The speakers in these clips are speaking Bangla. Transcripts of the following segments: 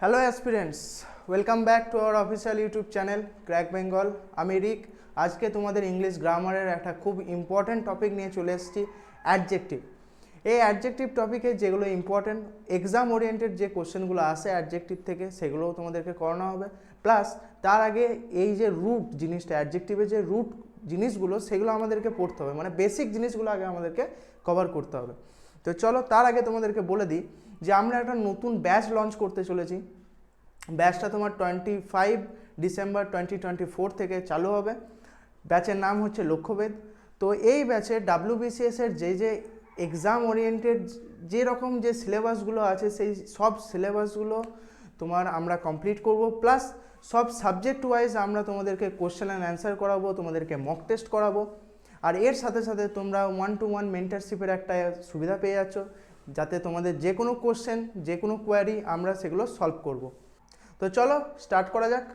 Hello aspirants, welcome back to our official YouTube channel crack Bengal. আমি রিক। আজকে তোমাদের ইংলিশ গ্রামারের একটা খুব ইম্পর্ট্যান্ট টপিক নিয়ে চলে এসেছি, অ্যাডজেক্টিভ। এই অ্যাডজেক্টিভ টপিকে যেগুলো ইম্পর্ট্যান্ট এক্সাম ওরিয়েন্টেড যে কোশ্চেনগুলো আসে অ্যাডজেক্টিভ থেকে, সেগুলোও তোমাদেরকে করানো হবে। প্লাস তার আগে এই যে রুট জিনিসটা, অ্যাডজেক্টিভের যে রুট জিনিসগুলো, সেগুলো আমাদেরকে পড়তে হবে, মানে বেসিক জিনিসগুলো আগে আমাদেরকে কভার করতে হবে। তো চলো, তার আগে তোমাদেরকে বলে দিই যে আমরা একটা নতুন ব্যাচ লঞ্চ করতে চলেছি। ব্যাচটা তোমার 25 ডিসেম্বর 2024 থেকে চালু হবে। ব্যাচের নাম হচ্ছে লক্ষ্যভেদ। তো এই ব্যাচে WBCS-এর যে এক্সাম ওরিয়েন্টেড যেরকম যে সিলেবাসগুলো আছে, সেই সব সিলেবাসগুলো তোমার আমরা কমপ্লিট করব। প্লাস সব সাবজেক্ট ওয়াইজ আমরা তোমাদেরকে কোশ্চেন অ্যান্ড অ্যান্সার করাবো, তোমাদেরকে মক টেস্ট করাবো। আর এর সাথে সাথে তোমরা 1-to-1 মেন্টারশিপের একটা সুবিধা পেয়ে যাচ্ছ, যাতে তোমাদের যে কোনো কোশ্চেন, যে কোনো কোয়ারি আমরা সেগুলো সলভ করব। তো চলো স্টার্ট করা যাক।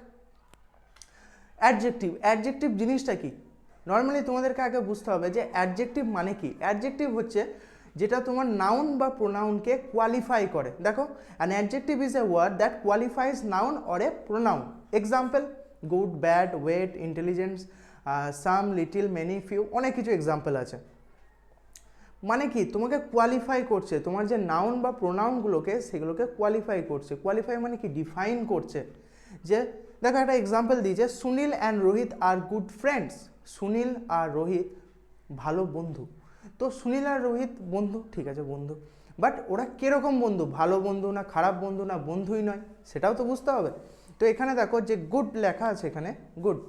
অ্যাডজেক্টিভ জিনিসটা কি? নর্মালি তোমাদেরকে আগে বুঝতে হবে যে অ্যাডজেক্টিভ মানে কি। অ্যাডজেক্টিভ হচ্ছে যেটা তোমার নাউন বা প্রোনাউনকে কোয়ালিফাই করে। দেখো, an adjective is a word that qualifies noun or a pronoun. Example: good, bad, weight, intelligence, some, little, many, few, অনেক কিছু এক্সাম্পল আছে। মানে কি, তোমাকে কোয়ালিফাই করছে, তোমার যে নাউন বা প্রোনাউনগুলোকে সেগুলোকে কোয়ালিফাই করছে। কোয়ালিফাই মানে কি? ডিফাইন করছে। যে দেখো, একটা এক্সাম্পল দিয়েছে, সুনীল অ্যান্ড রোহিত আর গুড ফ্রেন্ডস। সুনীল আর রোহিত ভালো বন্ধু। তো সুনীল আর রোহিত বন্ধু, ঠিক আছে, বন্ধু। বাট ওরা কীরকম বন্ধু? ভালো বন্ধু না খারাপ বন্ধু না বন্ধুই নয়, সেটাও তো বুঝতে হবে। তো এখানে দেখো যে গুড লেখা আছে, এখানে গুড,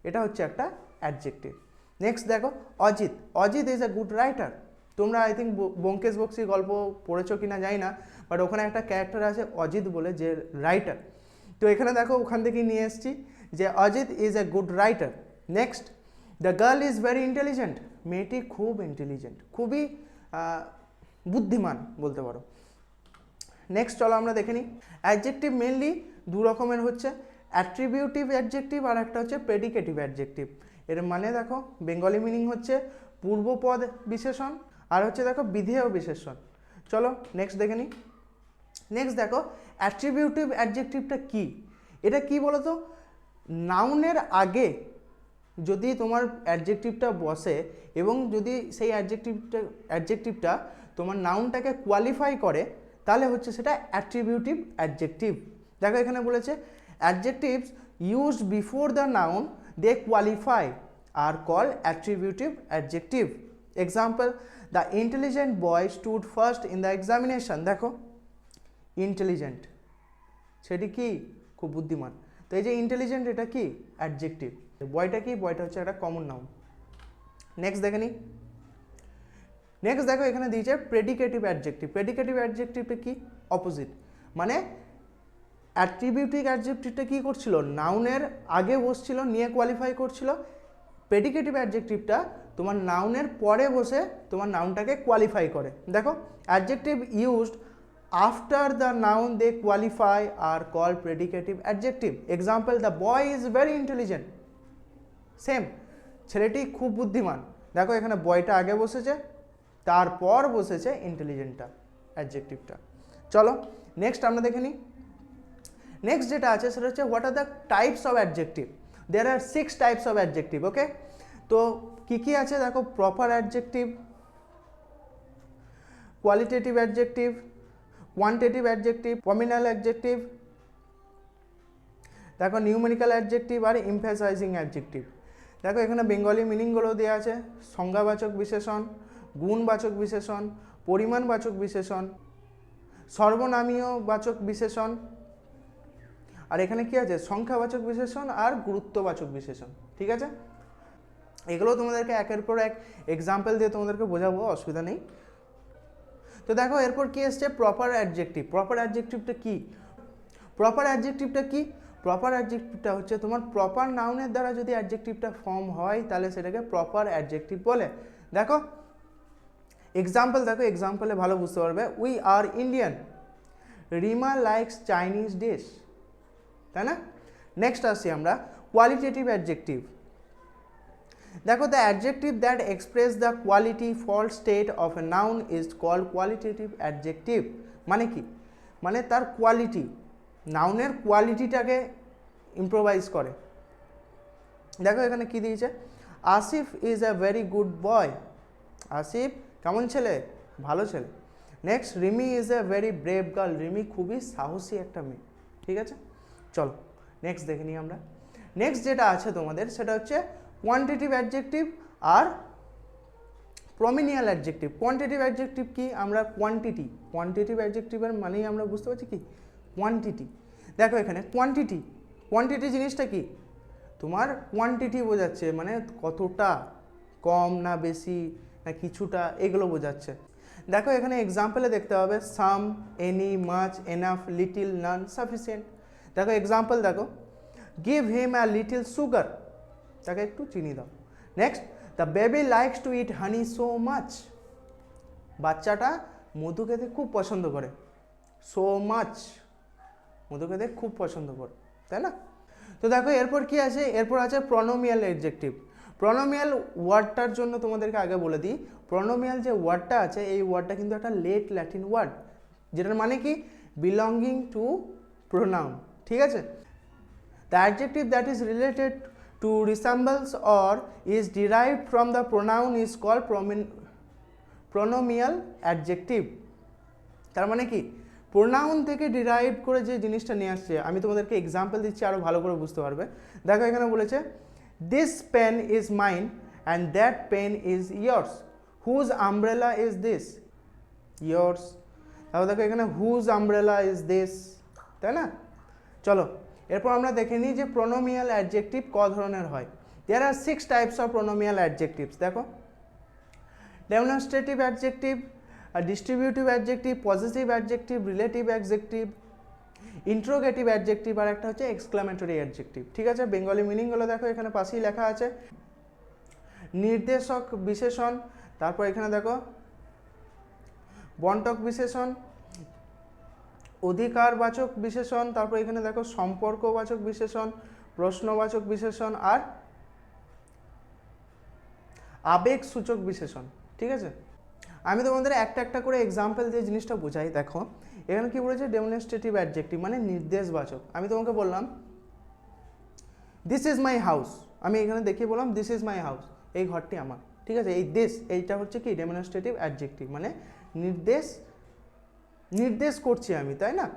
এটা হচ্ছে একটা অ্যাডজেক্টিভ। নেক্সট দেখো, Ajit. Ajit is a good writer. তোমরা আই থিঙ্ক ব্যোমকেশ বক্সির গল্প পড়েছো কিনা জানি না, বাট ওখানে একটা ক্যারেক্টার আছে অজিত বলে, যে রাইটার। তো এখানে দেখো, ওখান থেকেই নিয়ে এসেছি যে Ajit is a good writer. Next, the girl is very intelligent. মেয়েটি খুব ইন্টেলিজেন্ট, খুবই বুদ্ধিমান বলতে পারো। নেক্সট চলো আমরা দেখে নিই। অ্যাডজেক্টিভ মেনলি দু রকমের হচ্ছে, অ্যাট্রিবিউটিভ অ্যাডজেক্টিভ আর একটা হচ্ছে প্রেডিকেটিভ অ্যাডজেক্টিভ। এর মানে দেখো, বেঙ্গলি মিনিং হচ্ছে পূর্বপদ বিশেষণ, আর হচ্ছে দেখো বিধেয় বিশেষণ। চলো নেক্সট দেখে নিই। নেক্সট দেখো, অ্যাট্রিবিউটিভ অ্যাডজেক্টিভটা কি? এটা কি বলো তো? নাউনের আগে যদি তোমার অ্যাডজেক্টিভটা বসে এবং যদি সেই অ্যাডজেক্টিভটা তোমার নাউনটাকে কোয়ালিফাই করে, তাহলে হচ্ছে সেটা অ্যাট্রিবিউটিভ অ্যাডজেক্টিভ। দেখো এখানে বলেছে, adjectives used before the noun they qualify are call attributive adjective. Example: the intelligent boy stood first in the examination. দেখো, ইন্টেলিজেন্ট, সেটি কি? খুব বুদ্ধিমান। তো এই যে ইন্টেলিজেন্ট, এটা কি? অ্যাডজেক্টিভ। বয়টা কি? বয়টা হচ্ছে একটা কমন নাউন। নেক্সট দেখে নিই। নেক্সট দেখো, এখানে দিয়েছে প্রেডিকেটিভ অ্যাডজেক্টিভ। প্রেডিকেটিভ অ্যাডজেক্টিভটা কি? অপোজিট। মানে অ্যাট্রিবিউটিভ অ্যাডজেক্টিভটা কি করছিল? নাউনের আগে বসছিল, নিয়ে কোয়ালিফাই করছিল। প্রেডিকেটিভ অ্যাডজেক্টিভটা তোমার নাউনের পরে বসে তোমার নাউনটাকে কোয়ালিফাই করে। দেখো, adjective used after the noun they qualify are call predicative adjective. Example: the boy is very intelligent. Same, ছেলেটি খুব বুদ্ধিমান। দেখো এখানে বয়টা আগে বসেছে, তারপর বসেছে ইন্টেলিজেন্টটা, অ্যাডজেক্টিভটা। চলো নেক্সট আমরা দেখে নিই। নেক্সট যেটা আছে সেটা হচ্ছে, what are the types of adjective. There are 6 types of adjective. Okay, তো কী কী আছে দেখো? Proper adjective, qualitative adjective, quantitative adjective, pronominal adjective, দেখো নিউমেরিক্যাল অ্যাডজেক্টিভ আর এমফ্যাসাইজিং অ্যাডজেক্টিভ। দেখো এখানে বেঙ্গলি মিনিংগুলো দেওয়া আছে: সংজ্ঞাবাচক বিশেষণ, গুণবাচক বিশেষণ, পরিমাণবাচক বিশেষণ, সর্বনামীয় বাচক বিশেষণ, আর এখানে কি আছে? সংখ্যাবাচক বিশেষণ আর গুরুত্ববাচক বিশেষণ। ঠিক আছে, এগুলো তোমাদেরকে একের পর এক এক্সাম্পল দিয়ে তোমাদেরকে বোঝাবো, অসুবিধা নেই। তো দেখো এরপর কি এসছে? Proper adjective. প্রপার অ্যাডজেক্টিভটা কি? প্রপার অ্যাডজেক্টিভটা কি? প্রপার অ্যাডজেক্টিভটা হচ্ছে তোমার প্রপার নাউনের দ্বারা যদি অ্যাডজেক্টিভটা ফর্ম হয়, তাহলে সেটাকে প্রপার অ্যাডজেক্টিভ বলে। দেখো এক্সাম্পল, দেখো এক্সাম্পলে ভালো বুঝতে পারবে। We are Indian, Rima likes Chinese dish, তাই না? নেক্সট আসছি আমরা কোয়ালিটেটিভ অ্যাডজেক্টিভ। দেখো, the adjective that express the quality fall state of a noun is called qualitative adjective. মানে কি? মানে তার কোয়ালিটি, নাউনের কোয়ালিটিটাকে ইম্প্রোভাইজ করে। দেখো এখানে কি দিয়েছে, Asif is a very good boy. Asif কেমন ছেলে, ভালো ছেলে। Next, Rimi is a very brave girl. Rimi খুবই সাহসী একটা মেয়ে। ঠিক আছে, চলো নেক্সট দেখে নিই আমরা। নেক্সট যেটা আছে তোমাদের সেটা হচ্ছে কোয়ান্টিটিভ অ্যাডজেক্টিভ আর প্রমিনিয়াল অ্যাডজেক্টিভ। কোয়ান্টিটিভ অ্যাডজেক্টিভ কি, আমরা কোয়ান্টিটিভ অ্যাডজেক্টিভের মানেই আমরা বুঝতে পারছি কি কোয়ান্টিটি। দেখো এখানে কোয়ান্টিটি জিনিসটা কি, তোমার কোয়ান্টিটি বোঝাচ্ছে, মানে কতটা, কম না বেশি না কিছুটা, এগুলো বোঝাচ্ছে। দেখো এখানে এক্সাম্পলে দেখতে হবে সাম, এনি, মাচ, এনাফ, লিটিল, নান, সাফিসিয়েন্ট। দেখো এক্সাম্পল দেখো, give him a little sugar, তাকে একটু চিনি দাও। Next, the baby likes to it honey so much, বাচ্চাটা মধু খেতে খুব পছন্দ করে। সো মাচ, মধু খেতে খুব পছন্দ করে, তাই না? তো দেখো এরপর কি আছে, এরপর আছে প্রনোমিয়াল অ্যাডজেক্টিভ। প্রনোমিয়াল ওয়ার্ডটার জন্য তোমাদেরকে আগে বলে দিই, প্রনোমিয়াল যে ওয়ার্ডটা আছে এই ওয়ার্ডটা কিন্তু একটা লেট ল্যাটিন ওয়ার্ড, যেটার মানে কি বিলঙ্গিং টু প্রোনাউন। ঠিক আছে, the adjective that is related to resembles or is derived from the pronoun is called pronominal adjective. তার মানে কি প্রোনাউন থেকে ডিরাইভ করে যে জিনিসটা নিয়ে আসছে, আমি তোমাদেরকে এক্সাম্পল দিচ্ছি আরও ভালো করে বুঝতে পারবে। দেখো এখানে বলেছে this pen is mine and that pen is yours. Whose umbrella is this, yours. তারপর দেখো এখানে হুজ আমব্রেলা ইজ দিস, তাই না? চলো এরপর আমরা দেখে নিই যে প্রোনোমিয়াল অ্যাডজেক্টিভ ক ধরনের হয়। There are 6 types of pronominal adjectives. দেখো, demonstrative adjective, distributive adjective, positive adjective, relative adjective, interrogative adjective, আর একটা হচ্ছে এক্সক্লামেটরি অ্যাডজেক্টিভ। ঠিক আছে, বেঙ্গলি মিনিংগুলো দেখো এখানে পাশেই লেখা আছে। নির্দেশক বিশেষণ, তারপর এখানে দেখো বন্টক বিশেষণ, অধিকারবাচক বিশেষণ, তারপর এখানে দেখো সম্পর্কবাচক বিশেষণ, প্রশ্নবাচক বিশেষণ আর আবেগসূচক বিশেষণ। ঠিক আছে, আমি তোমাদের একটা একটা করে এক্সাম্পল দিয়ে জিনিসটা বোঝাই। দেখো এখানে কি বলেছে, ডেমনস্ট্রেটিভ অ্যাডজেক্টিভ মানে নির্দেশবাচক। আমি তোমাকে বললাম দিস ইজ মাই হাউস, আমি এখানে দেখিয়ে বললাম দিস ইজ মাই হাউস, এই ঘরটি আমার। ঠিক আছে, এই দিস এইটা হচ্ছে কি ডেমনস্ট্রেটিভ অ্যাডজেক্টিভ, মানে নির্দেশ করছি আমি, তাই না?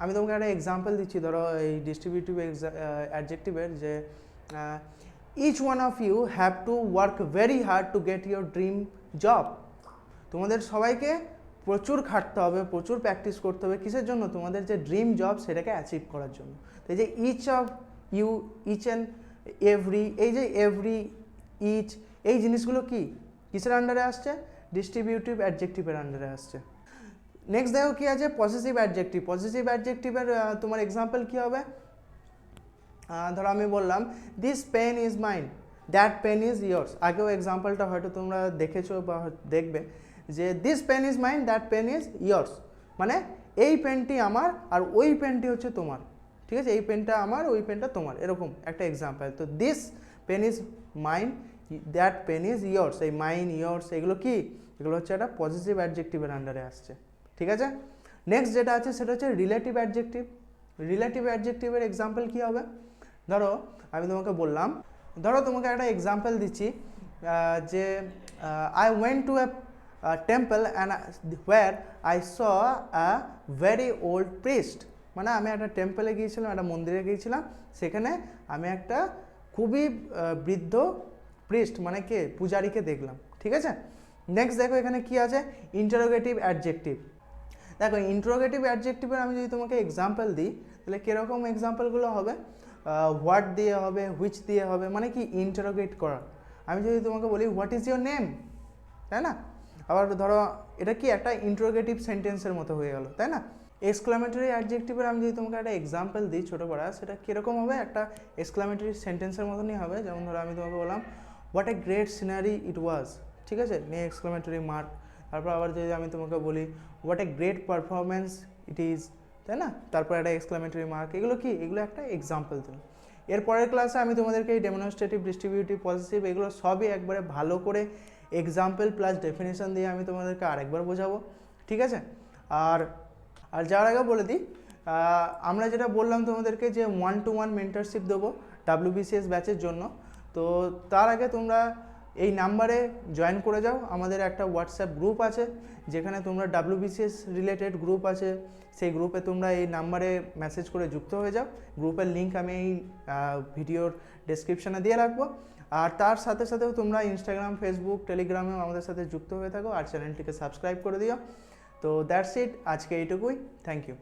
আমি তোমাকে একটা এক্সাম্পল দিচ্ছি, ধরো এই ডিস্ট্রিবিউটিভ অ্যাডজেক্টিভের যে each one of you have to work very hard to get your dream job. তোমাদের সবাইকে প্রচুর খাটতে হবে, প্রচুর প্র্যাকটিস করতে হবে, কিসের জন্য, তোমাদের যে ড্রিম জব সেটাকে অ্যাচিভ করার জন্য। তো এই যে each of you, each and every, এই যে এভরি, ইচ, এই জিনিসগুলো কি কিসের আন্ডারে আসছে, ডিস্ট্রিবিউটিভ অ্যাডজেক্টিভের আন্ডারে আসছে। নেক্সট দেখো কি আছে, পজিটিভ অ্যাডজেক্টিভ। পজিটিভ অ্যাডজেক্টিভের তোমার এক্সাম্পল কি হবে, ধরো আমি বললাম this pen is mine, that pen is yours. আগেও এক্সাম্পলটা হয়তো তোমরা দেখেছো বা দেখবে যে this pen is mine, that pen is yours, মানে এই পেনটি আমার আর ওই পেনটি হচ্ছে তোমার। ঠিক আছে, এই পেনটা আমার, ওই পেনটা তোমার, এরকম একটা এক্সাম্পল। তো this pen is mine, that pen is yours, এই মাইন, ইয়ার্স এগুলো কি, এগুলো হচ্ছে একটা পজিটিভ অ্যাডজেক্টিভের আন্ডারে আসছে। ঠিক আছে, নেক্সট যেটা আছে সেটা হচ্ছে রিলেটিভ অ্যাডজেক্টিভ। রিলেটিভ অ্যাডজেক্টিভের এক্সাম্পল কী হবে, ধরো আমি তোমাকে বললাম, ধরো তোমাকে একটা এক্সাম্পল দিচ্ছি যে I went to A temple and where I saw a very old priest, মানে আমি একটা টেম্পলে গিয়েছিলাম, একটা মন্দিরে গিয়েছিলাম, সেখানে আমি একটা খুবই বৃদ্ধ প্রিস্ট মানে কে, পূজারীকে দেখলাম। ঠিক আছে, নেক্সট দেখো এখানে কি আছে, ইন্টারোগেটিভ অ্যাডজেক্টিভ। দেখো ইন্টারোগেটিভ অ্যাডজেক্টিভের আমি যদি তোমাকে এক্সাম্পল দিই তাহলে কীরকম এক্সাম্পলগুলো হবে, হোয়াট দিয়ে হবে, হুইচ দিয়ে হবে, মানে কি ইন্টারোগেট করা। আমি যদি তোমাকে বলি হোয়াট ইজ ইয়োর নেম, তাই না? আবার ধরো এটা কি একটা ইন্টারোগেটিভ সেন্টেন্সের মতো হয়ে গেল, তাই না? এক্সক্লামেটরি অ্যাডজেক্টিভের আমি যদি তোমাকে একটা এক্সাম্পল দিই ছোটো পড়া, সেটা কীরকম হবে, একটা এক্সক্লামেটরি সেন্টেন্সের মতনই হবে। যেমন ধরো আমি তোমাকে বললাম হোয়াট এ গ্রেট সিনারি ইট ওয়াজ, ঠিক আছে, নিয়ে এক্সক্লামেটরি মার্ক। তারপর আবার যদি আমি তোমাকে বলি what a great performance it is, তাই না, তারপর একটা এক্সক্লামেটরি মার্ক। এগুলো কি, এগুলো একটা এক্সাম্পল দিলাম। এরপরের ক্লাসে আমি তোমাদেরকে এই ডেমনস্ট্রেটিভ, ডিস্ট্রিবিউটিভ, পজিটিভ এগুলো সবই একবারে ভালো করে এক্সাম্পল প্লাস ডেফিনেশন দিয়ে আমি তোমাদেরকে আরেকবার বোঝাবো। ঠিক আছে, আর যাওয়ার আগে বলে দিই, আমরা যেটা বললাম তোমাদেরকে যে 1-to-1 মেন্টরশিপ দেবো WBCS ব্যাচের জন্য। তো তার আগে তোমরা এই নাম্বারে জয়েন করে যাও, আমাদের একটা হোয়াটসঅ্যাপ গ্রুপ আছে যেখানে তোমরা WBCS রিলেটেড গ্রুপ আছে, সেই গ্রুপে তোমরা এই নাম্বারে মেসেজ করে যুক্ত হয়ে যাও। গ্রুপের লিঙ্ক আমি এই ভিডিওর ডেসক্রিপশানে দিয়ে রাখবো। আর তার সাথে সাথেও তোমরা ইনস্টাগ্রাম, ফেসবুক, টেলিগ্রামেও আমাদের সাথে যুক্ত হয়ে থাকো আর চ্যানেলটিকে সাবস্ক্রাইব করে দিও। তো দ্যাটস ইট, আজকে এইটুকুই। Thank you.